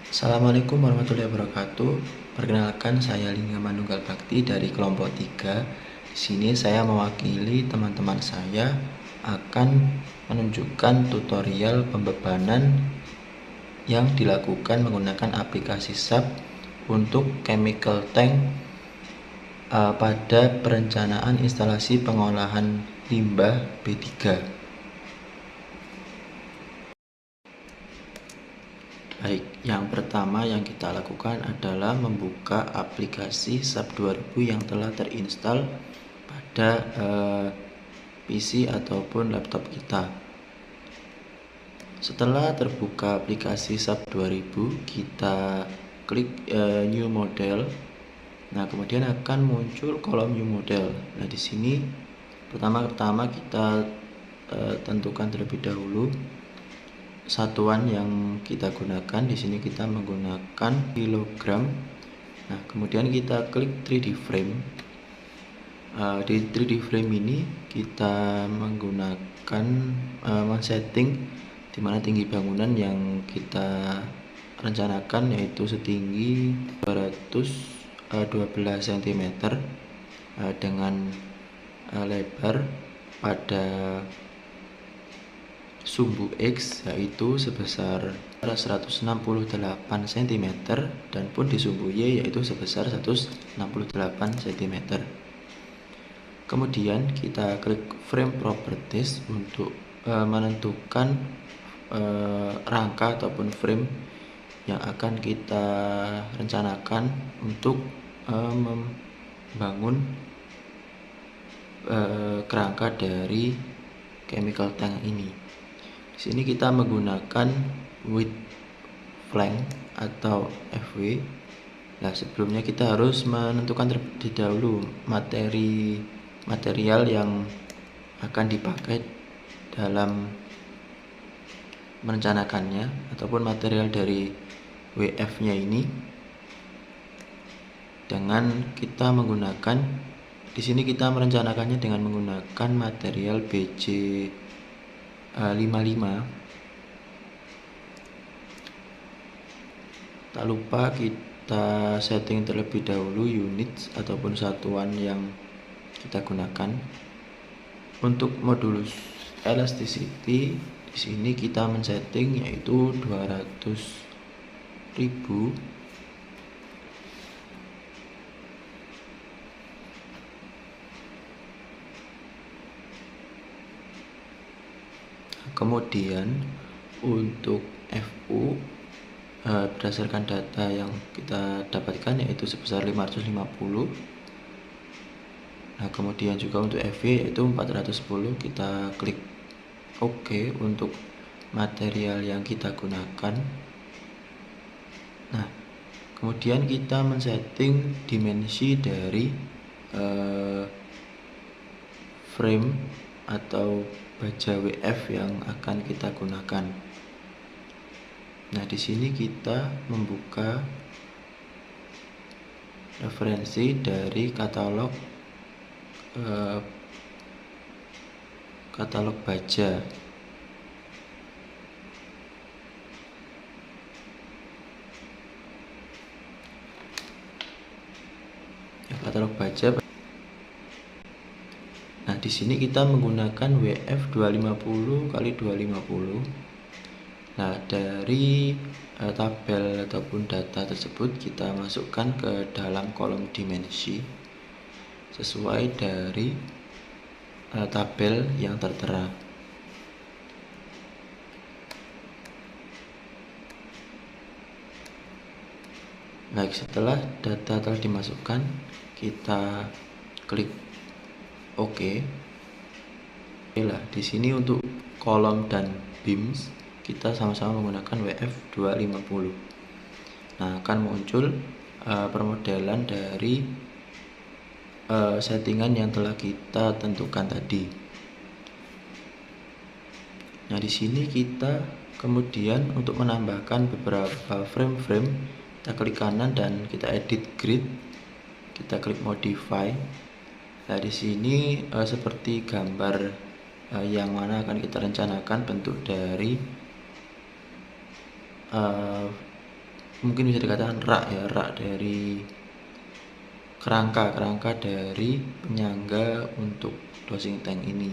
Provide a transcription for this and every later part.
Assalamualaikum warahmatullahi wabarakatuh. Perkenalkan, saya Lingga Manunggal Bakti dari kelompok 3. Di sini saya mewakili teman-teman saya akan menunjukkan tutorial pembebanan yang dilakukan menggunakan aplikasi SAP untuk chemical tank pada perencanaan instalasi pengolahan limbah B3. Baik, yang pertama yang kita lakukan adalah membuka aplikasi SAP 2000 yang telah terinstall pada PC ataupun laptop kita. Setelah terbuka aplikasi SAP 2000, kita klik New Model. Nah, kemudian akan muncul kolom New Model. Nah, di sini pertama-tama kita tentukan terlebih dahulu satuan yang kita gunakan. Di sini kita menggunakan kilogram. Nah, kemudian kita klik 3D frame. Di 3D frame ini kita menggunakan men-setting di mana tinggi bangunan yang kita rencanakan yaitu setinggi 212 cm dengan lebar pada sumbu X yaitu sebesar 168 cm dan pun di sumbu Y yaitu sebesar 168 cm. Kemudian kita klik frame properties untuk menentukan rangka ataupun frame yang akan kita rencanakan untuk membangun kerangka dari chemical tank ini. Di sini kita menggunakan width flank atau FW. Nah, sebelumnya kita harus menentukan terlebih dahulu material yang akan dipakai dalam merencanakannya ataupun material dari WF-nya ini, dengan kita menggunakan di sini kita merencanakannya dengan menggunakan material BJ 55. Tak lupa kita setting terlebih dahulu unit ataupun satuan yang kita gunakan. Untuk modulus elasticity di sini kita men-setting yaitu 200.000. Kemudian untuk FU berdasarkan data yang kita dapatkan yaitu sebesar 550. Nah, kemudian juga untuk FV yaitu 410. Kita klik OK untuk material yang kita gunakan. Nah, kemudian kita men-setting dimensi dari frame atau baja WF yang akan kita gunakan. Nah, di sini kita membuka referensi dari katalog baja. Katalog baja. Nah, di sini kita menggunakan WF 250 x 250. Nah, dari tabel ataupun data tersebut kita masukkan ke dalam kolom dimensi sesuai dari tabel yang tertera. Baik, setelah data telah dimasukkan, kita klik OK. Lah, di sini untuk kolom dan beams kita sama-sama menggunakan WF 250. Nah, akan muncul permodelan dari settingan yang telah kita tentukan tadi. Nah, di sini kita kemudian untuk menambahkan beberapa frame-frame, kita klik kanan dan kita edit grid. Kita klik modify. Nah, di sini seperti gambar yang mana akan kita rencanakan bentuk dari mungkin bisa dikatakan rak ya, rak dari kerangka dari penyangga untuk dosing tank ini.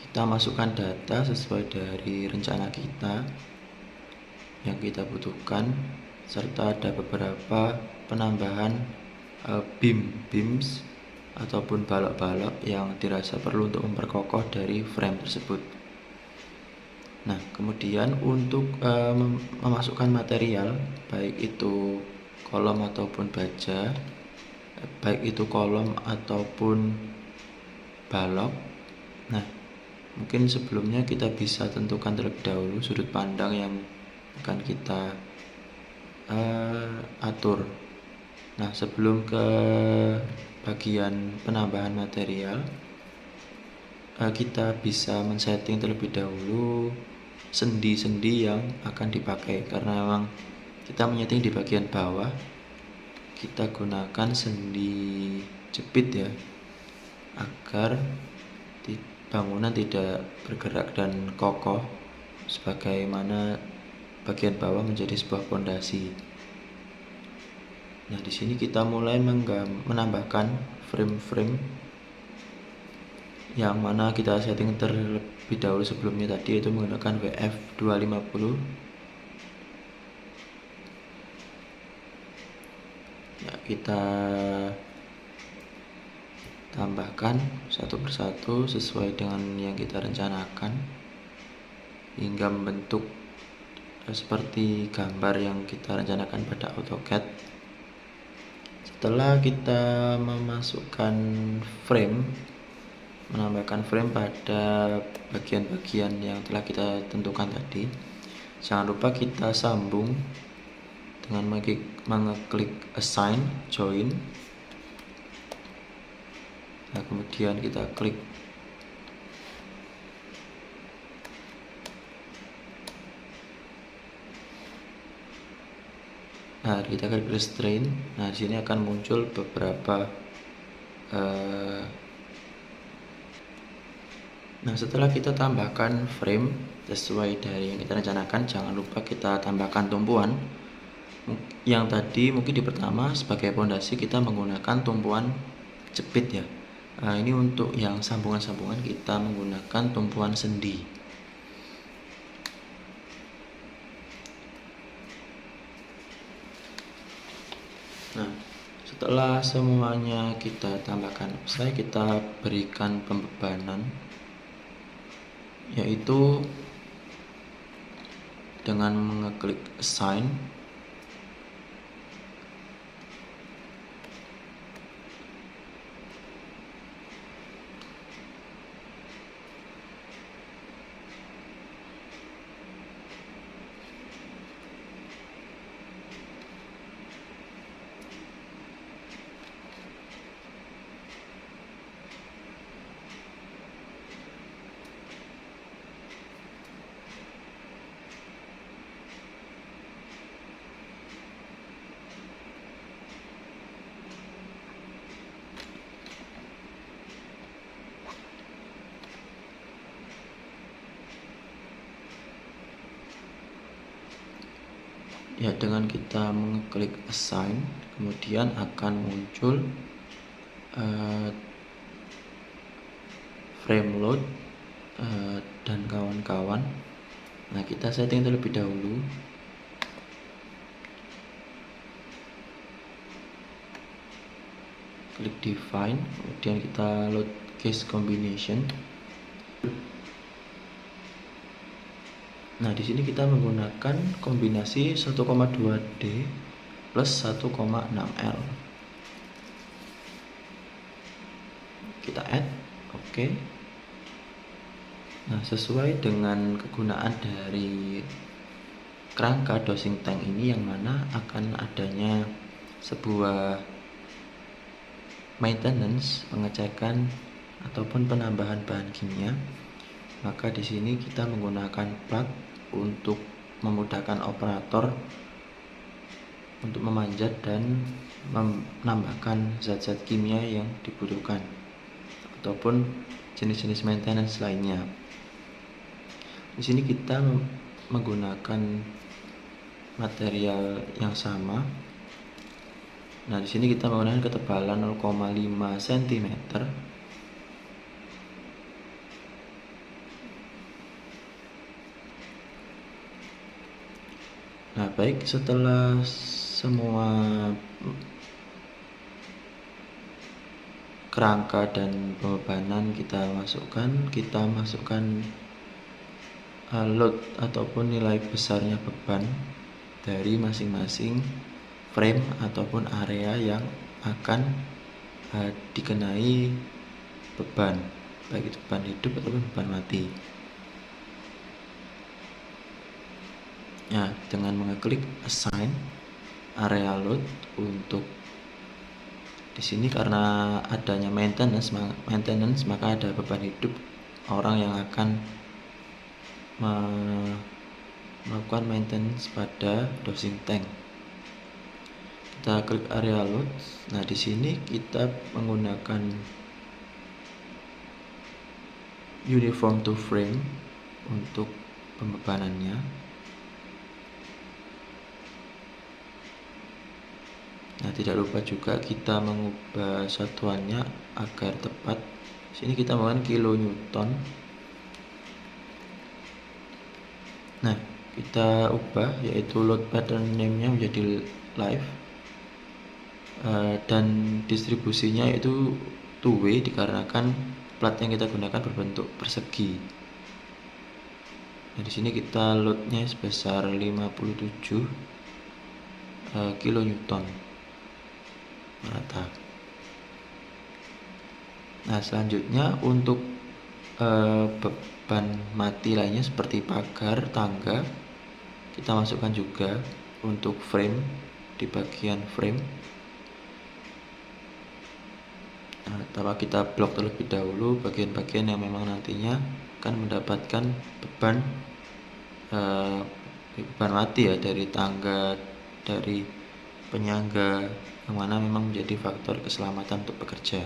Kita masukkan data sesuai dari rencana kita yang kita butuhkan, serta ada beberapa penambahan beams ataupun balok-balok yang dirasa perlu untuk memperkokoh dari frame tersebut. Nah, kemudian untuk memasukkan material, baik itu kolom ataupun baja, baik itu kolom ataupun balok. Nah, mungkin sebelumnya kita bisa tentukan terlebih dahulu sudut pandang yang akan kita atur. Nah, sebelum ke bagian penambahan material, kita bisa men-setting terlebih dahulu sendi-sendi yang akan dipakai, karena memang kita menyeting di bagian bawah. Kita gunakan sendi jepit ya, agar bangunan tidak bergerak dan kokoh, sebagaimana bagian bawah menjadi sebuah fondasi. Nah, di sini kita mulai menambahkan frame-frame yang mana kita setting terlebih dahulu sebelumnya tadi, yaitu menggunakan WF250. Ya, kita tambahkan satu persatu sesuai dengan yang kita rencanakan hingga membentuk seperti gambar yang kita rencanakan pada AutoCAD. Setelah kita menambahkan frame pada bagian-bagian yang telah kita tentukan tadi, jangan lupa kita sambung dengan mengeklik assign join. Nah, kemudian kita klik kita klik restrain. Nah, di sini akan muncul beberapa nah, setelah kita tambahkan frame sesuai dari yang kita rencanakan, jangan lupa kita tambahkan tumpuan. Yang tadi mungkin di pertama sebagai fondasi kita menggunakan tumpuan jepit ya. Nah, ini untuk yang sambungan-sambungan kita menggunakan tumpuan sendi. Nah, setelah semuanya kita tambahkan selesai, kita berikan pembebanan, yaitu dengan mengeklik assign. Ya, dengan kita mengklik assign, kemudian akan muncul frame load dan kawan-kawan. Nah, kita setting terlebih dahulu. Klik define, kemudian kita load case combination. Nah, di sini kita menggunakan kombinasi 1,2D plus 1,6L. Kita add, oke. Nah, sesuai dengan kegunaan dari kerangka dosing tank ini, yang mana akan adanya sebuah maintenance, pengecekan ataupun penambahan bahan kimia, maka di sini kita menggunakan plug untuk memudahkan operator untuk memanjat dan menambahkan zat-zat kimia yang dibutuhkan ataupun jenis-jenis maintenance lainnya. Di sini kita menggunakan material yang sama. Nah, di sini kita menggunakan ketebalan 0,5 cm. Nah, baik, setelah semua kerangka dan pembebanan kita masukkan load ataupun nilai besarnya beban dari masing-masing frame ataupun area yang akan dikenai beban, baik itu beban hidup ataupun beban mati. Nah, dengan mengeklik assign area load untuk di sini, karena adanya maintenance maka ada beban hidup orang yang akan melakukan maintenance pada dosing tank. Kita klik area load. Nah, di sini kita menggunakan uniform to frame untuk pembebanannya. Nah, tidak lupa juga kita mengubah satuannya agar tepat. Sini kita menggunakan kilonewton. Nah, kita ubah yaitu load pattern name-nya menjadi live, dan distribusinya yaitu two way dikarenakan plat yang kita gunakan berbentuk persegi. Nah, di sini kita loadnya sebesar 57 kilonewton merata. Nah, selanjutnya untuk beban mati lainnya seperti pagar, tangga, kita masukkan juga untuk frame di bagian frame. Nah, tapi kita blok terlebih dahulu bagian-bagian yang memang nantinya akan mendapatkan beban mati ya, dari tangga, dari penyangga, yang mana memang menjadi faktor keselamatan untuk pekerja.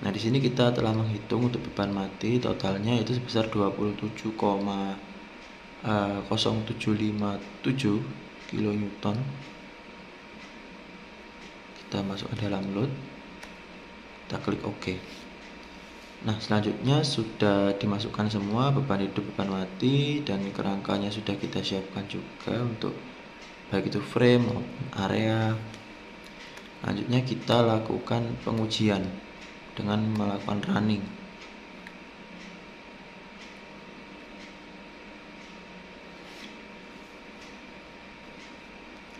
Nah, di sini kita telah menghitung untuk beban mati totalnya itu sebesar 27,0757 kilonewton. Kita masukkan dalam load, kita klik OK. Nah, selanjutnya sudah dimasukkan semua beban hidup, beban mati, dan kerangkanya sudah kita siapkan juga untuk baik itu frame maupun area. Selanjutnya kita lakukan pengujian dengan melakukan running.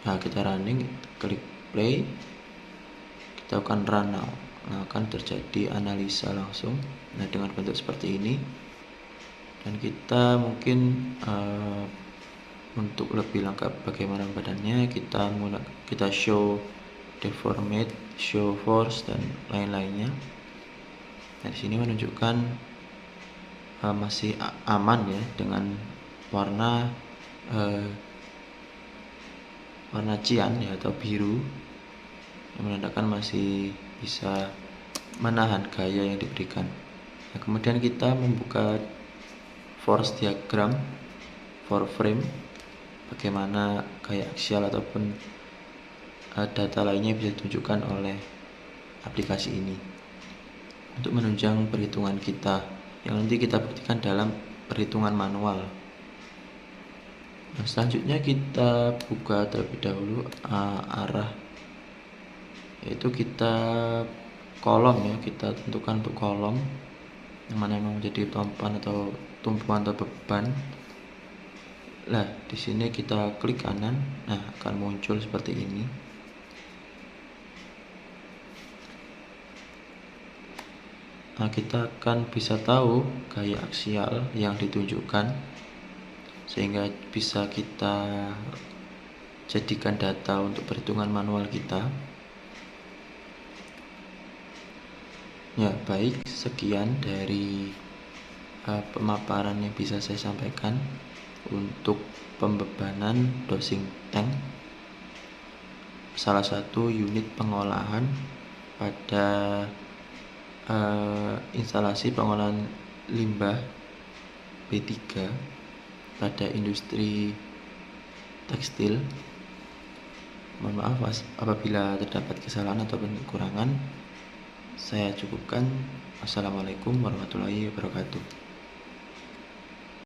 Nah, kita running, klik play, kita akan run now. Nah, akan terjadi analisa langsung. Nah, dengan bentuk seperti ini. Dan kita mungkin untuk lebih lengkap bagaimana badannya, kita show deformate, show force, dan lain-lainnya. Nah, di sini menunjukkan masih aman ya, dengan warna cian ya, atau biru, yang menandakan masih bisa menahan gaya yang diberikan. Nah, kemudian kita membuka force diagram for frame, bagaimana gaya aksial ataupun data lainnya bisa ditunjukkan oleh aplikasi ini untuk menunjang perhitungan kita yang nanti kita buktikan dalam perhitungan manual. Nah, selanjutnya kita buka terlebih dahulu arah, yaitu kita kolom ya, kita tentukan untuk kolom yang mana memang menjadi tumpuan atau beban. Nah, di sini kita klik kanan, nah akan muncul seperti ini. Nah, kita akan bisa tahu gaya aksial yang ditunjukkan sehingga bisa kita jadikan data untuk perhitungan manual kita. Ya, baik, sekian dari pemaparan yang bisa saya sampaikan untuk pembebanan dosing tank, salah satu unit pengolahan pada instalasi pengolahan limbah B3 pada industri tekstil. Mohon maaf apabila terdapat kesalahan ataupun kekurangan. Saya cukupkan. Assalamualaikum warahmatullahi wabarakatuh.